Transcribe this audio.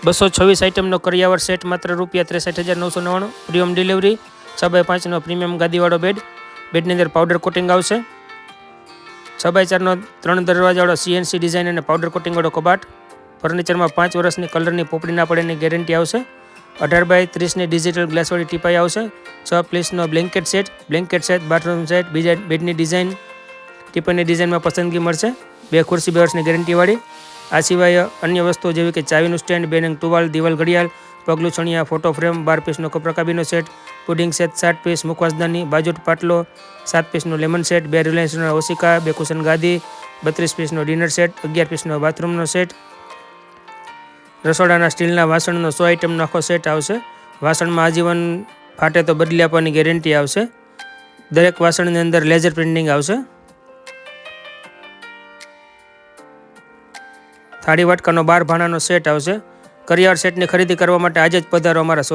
226 આઇટમનો કરિયાવર set માત્ર ₹63,999. Free home delivery. 6x5નો premium ગાદીવાળો બેડ. બેડની અંદર પાવડર કોટિંગ આવશે. 6x4નો 3 દરવાજાવાળો CNC ડિઝાઇન અને પાવડર કોટિંગવાળો કબાટ. ફર્નિચરમાં 5 વર્ષની કલરની પોપડી ના પડેની ગેરંટી આવશે. 18x30ની ડિજિટલ ગ્લાસવાળી ટીપાઈ આવશે. 6 પીસનો બ્લેન્કેટ સેટ, બાથરૂમ સેટ, બીજા બેડની ડિઝાઇન, ટીપાઈની ડિઝાઇનમાં પસંદગી મળશે. 2 ખુરશી 2 વર્ષની ગેરંટીવાળી. આ સિવાય અન્ય વસ્તુઓ જેવી કે ચાવીનું સ્ટેન્ડ, બેનિંગ ટુવાલ, દિવાલ ઘડિયાળ, પગલું છણિયા, ફોટો ફ્રેમ, 12 પીસનો કપરાકાબીનો સેટ, પુડિંગ સેટ 7 પીસ, મુખવાસદાની, બાજોટ પાટલો 7 પીસનો લેમન સેટ, 2 રિલાયન્સના ઓશિકા, 2 કુશન ગાદી, 32 પીસનો ડિનર સેટ, 11 પીસનો બાથરૂમનો સેટ. રસોડાના સ્ટીલના વાસણનો 100 આઇટમનો આખો સેટ આવશે. વાસણમાં આજીવન ફાટે તો બદલી આપવાની ગેરંટી આવશે. દરેક વાસણની અંદર લેઝર પ્રિન્ટિંગ આવશે. થાળી વાટકાનો 12 ભાણાનો સેટ આવશે. કરિયાવર સેટની ખરીદી કરવા માટે આજે જ પધારો અમારા